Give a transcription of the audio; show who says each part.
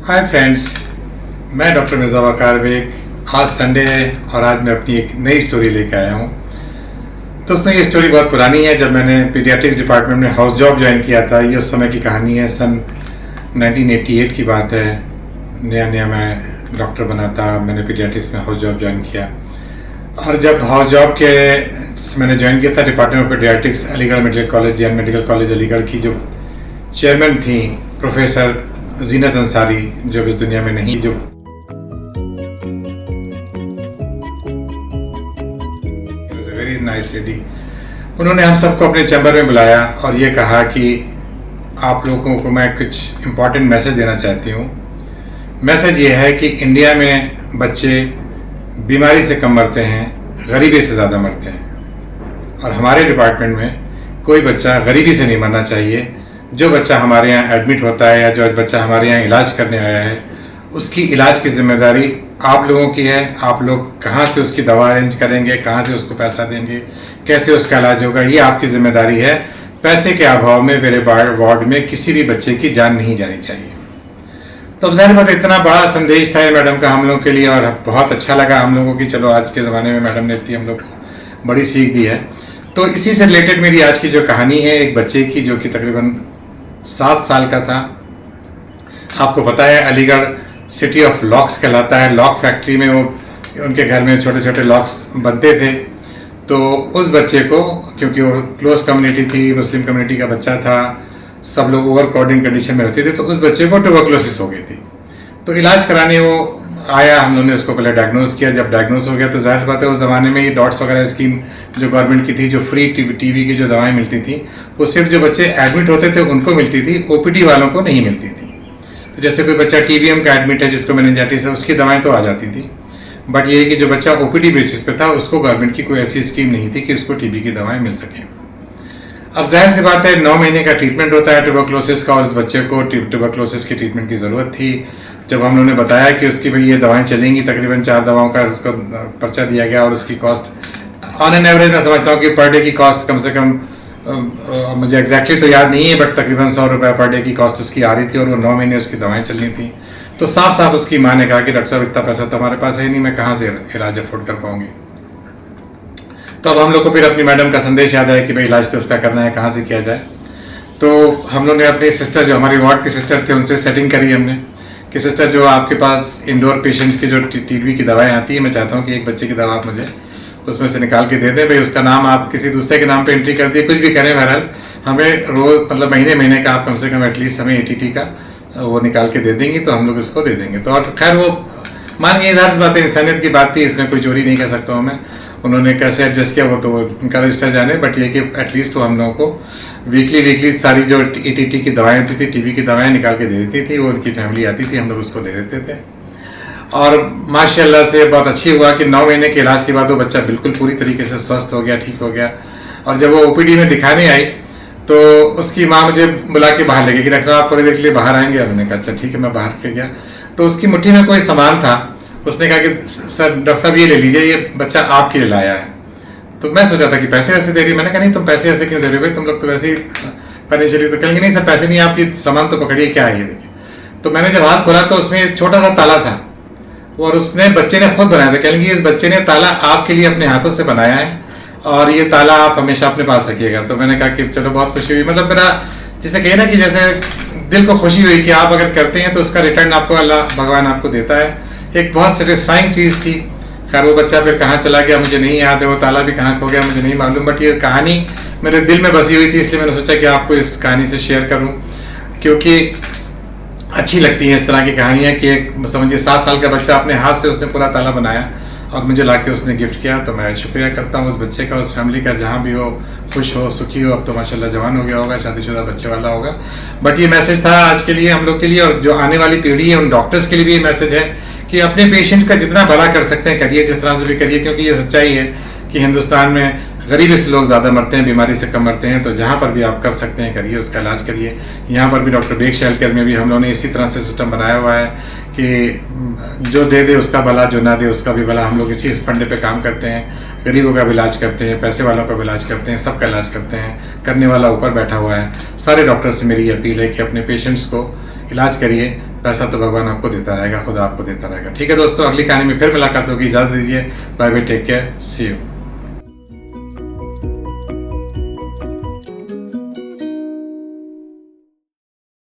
Speaker 1: Hi friends, मैं doctor Mirza वकार bag. आज Sunday है और आज मैं अपनी एक नई स्टोरी लेकर आया हूँ। दोस्तों, ये स्टोरी बहुत पुरानी है। जब मैंने पीडियाट्रिक्स डिपार्टमेंट में हाउस जॉब ज्वाइन किया था, ये उस समय की कहानी है। सन 1988 की बात है। नया नया मैं डॉक्टर बना था। मैंने पीडियाट्रिक्स में हाउस जॉब ज्वाइन किया और जब हाउस जॉब के मैंने ज्वाइन किया था department of paediatrics, Aligarh medical college या मेडिकल कॉलेज अलीगढ़ की जो चेयरमैन थी प्रोफेसर जीनत अंसारी, जो इस दुनिया में नहीं, जो वेरी नाइस लेडी, उन्होंने हम सबको अपने चैम्बर में बुलाया और ये कहा कि आप लोगों को मैं कुछ इम्पोर्टेंट मैसेज देना चाहती हूँ। मैसेज ये है कि इंडिया में बच्चे बीमारी से कम मरते हैं, गरीबी से ज़्यादा मरते हैं। और हमारे डिपार्टमेंट में कोई बच्चा गरीबी से नहीं मरना चाहिए। जो बच्चा हमारे यहाँ एडमिट होता है या जो बच्चा हमारे यहाँ इलाज करने आया है, उसकी इलाज की जिम्मेदारी आप लोगों की है। आप लोग कहाँ से उसकी दवा अरेंज करेंगे, कहाँ से उसको पैसा देंगे, कैसे उसका इलाज होगा, ये आपकी जिम्मेदारी है। पैसे के अभाव में मेरे वार्ड में किसी भी बच्चे की जान नहीं जानी चाहिए। तो अब ज़ाहिर बात, इतना बड़ा संदेश था ये मैडम का हम लोग के लिए और बहुत अच्छा लगा हम लोगों की। चलो, आज के ज़माने में मैडम ने इतनी हम लोग को बड़ी सीख दी है। तो इसी से रिलेटेड मेरी आज की जो कहानी है, एक बच्चे की जो कि तकरीबन 7 साल का था। आपको पता है अलीगढ़ सिटी ऑफ लॉक्स कहलाता है। लॉक फैक्ट्री में वो उनके घर में छोटे छोटे लॉक्स बनते थे। तो उस बच्चे को, क्योंकि वो क्लोज कम्युनिटी थी, मुस्लिम कम्युनिटी का बच्चा था, सब लोग ओवर क्राउडिंग कंडीशन में रहते थे, तो उस बच्चे को ट्यूबरकुलोसिस हो गई थी। तो इलाज कराने वो आया, हम लोगों ने उसको पहले डायग्नोस किया। जब डायग्नोस हो गया तो जाहिर बात है उस ज़माने में ये डॉट्स वगैरह स्कीम जो गवर्नमेंट की थी, जो फ्री टीबी की जो दवाएं मिलती थी, वो सिर्फ जो बच्चे एडमिट होते थे उनको मिलती थी, ओपीडी वालों को नहीं मिलती थी। तो जैसे कोई बच्चा टीबीएम का एडमिट है, जिसको मेनिंजाइटिस है, उसकी दवाएं तो आ जाती थी, बट ये कि जो बच्चा ओपीडी बेसिस पे था, उसको गवर्नमेंट की कोई ऐसी स्कीम नहीं थी कि उसको टीबी की दवाएँ मिल सकें। अब जाहिर सी बात है 9 महीने का ट्रीटमेंट होता है ट्यूबरकुलोसिस का, और उस बच्चे को ट्यूबरकुलोसिस की ट्रीटमेंट की ज़रूरत थी। जब हम लोगों ने बताया कि उसकी भाई ये दवाएं चलेंगी, तकरीबन 4 दवाओं का उसको पर्चा दिया गया और उसकी कॉस्ट ऑन एन एवरेज मैं समझता हूँ कि पर डे की कॉस्ट कम से कम, मुझे एग्जैक्टली तो याद नहीं है, बट तकरीबन 100 रुपये पर डे की कॉस्ट उसकी आ रही थी और वो 9 महीने उसकी दवाएँ चलनी थी। तो साफ साफ उसकी माँ ने कहा कि डॉक्टर साहब, इतना पैसा तो हमारे पास है ही नहीं, मैं कहाँ से इलाज अफोर्ड कर पाऊँगी। तो अब हम लोग को फिर अपनी मैडम का संदेश याद आया कि भाई इलाज तो उसका करना है, कहाँ से किया जाए। तो हम लोग ने अपनी सिस्टर, जो हमारी वार्ड की सिस्टर थे, उनसे सेटिंग करी हमने कि सिस्टर, जो आपके पास इंडोर पेशेंट्स की जो टीबी की दवाएं आती है, मैं चाहता हूँ कि एक बच्चे की दवा आप मुझे उसमें से निकाल के दे दें। भाई उसका नाम आप किसी दूसरे के नाम पे एंट्री कर दिए, कुछ भी करें, बहरहाल हमें रोज़ मतलब महीने का आप कम से कम एटलीस्ट हमें ATT का वो निकाल के दे देंगी, तो हम लोग उसको दे देंगे। तो और खैर वो मान के इधर बात है, इंसानियत की बात थी, इसमें कोई चोरी नहीं कर सकता हूँ मैं। उन्होंने कैसे एडजस्ट किया वो तो उनका रजिस्टर जाने, बट ये कि एटलीस्ट वो हम लोगों को वीकली सारी जो ATT की दवाएं होती थी, टीबी की दवाएं निकाल के दे देती थी। वो उनकी फैमिली आती थी, हम लोग उसको दे देते थे। और माशाल्लाह से बहुत अच्छी हुआ कि 9 महीने के इलाज के बाद वो बच्चा बिल्कुल पूरी तरीके से स्वस्थ हो गया, ठीक हो गया। और जब वो OPD में दिखाने आई तो उसकी माँ मुझे बुला के बाहर ले गई कि डॉक्टर साहब आप थोड़ी देर के लिए बाहर आएंगे। हमने कहा अच्छा ठीक है, मैं बाहर फिर गया। तो उसकी मुट्ठी में कोई सामान था। उसने कहा कि सर डॉक्टर साहब ये ले लीजिए, ये बच्चा आपके लिए लाया है। तो मैं सोचा था कि पैसे वैसे दे रही। मैंने कहा नहीं, तुम पैसे ऐसे क्यों दे रहे हो भाई, तुम लोग तो वैसे ही फाइनेंशियली। तो कहेंगे नहीं सर पैसे नहीं, आप ये सामान तो पकड़िए, क्या है ये देखिए। तो मैंने जब हाथ खोला तो उसमें एक छोटा सा ताला था और उसने बच्चे ने खुद बनाया था। कहेंगे इस बच्चे ने ताला आपके लिए अपने हाथों से बनाया है और ये ताला आप हमेशा अपने पास रखिएगा। तो मैंने कहा कि चलो बहुत खुशी हुई, मतलब मेरा जिसे कहे ना कि जैसे दिल को खुशी हुई कि आप अगर करते हैं तो उसका रिटर्न आपको अल्लाह भगवान आपको देता है। एक बहुत सेटिस्फाइंग चीज़ थी। खैर वो बच्चा फिर कहाँ चला गया मुझे नहीं याद है, वो ताला भी कहाँ खो गया मुझे नहीं मालूम, बट ये कहानी मेरे दिल में बसी हुई थी, इसलिए मैंने सोचा कि आपको इस कहानी से शेयर करूं, क्योंकि अच्छी लगती है इस तरह की कहानियाँ कि एक समझिए 7 साल का बच्चा अपने हाथ से उसने पूरा ताला बनाया और मुझे लाके उसने गिफ्ट किया। तो मैं शुक्रिया करता हूँ उस बच्चे का, उस फैमिली का, जहाँ भी हो, खुश हो, सुखी हो। अब तो माशाल्लाह जवान हो गया होगा, शादीशुदा बच्चे वाला होगा। बट ये मैसेज था आज के लिए हम लोग के लिए, और जो आने वाली पीढ़ी है उन डॉक्टर्स के लिए भी ये मैसेज है कि अपने पेशेंट का जितना भला कर सकते हैं करिए, जिस तरह से भी करिए, क्योंकि ये सच्चाई है कि हिंदुस्तान में गरीबी से लोग ज़्यादा मरते हैं, बीमारी से कम मरते हैं। तो जहाँ पर भी आप कर सकते हैं करिए, उसका इलाज करिए। यहाँ पर भी डॉक्टर बेग हेल्थ केयर में भी हम लोगों ने इसी तरह से सिस्टम बनाया हुआ है कि जो दे दे उसका भला, जो ना दे उसका भी भला। हम लोग इसी फंडे पे काम करते हैं, गरीबों का भी इलाज करते हैं, पैसे वालों का भी इलाज करते हैं, सबका इलाज करते हैं। करने वाला ऊपर बैठा हुआ है। सारे डॉक्टर से मेरी अपील है कि अपने पेशेंट्स को इलाज करिए, पैसा तो भगवान आपको देता रहेगा, खुदा आपको देता रहेगा। ठीक है दोस्तों, अगली कहानी में फिर मुलाकात होगी। इजाज़त दीजिए, bye bye, take care, see you.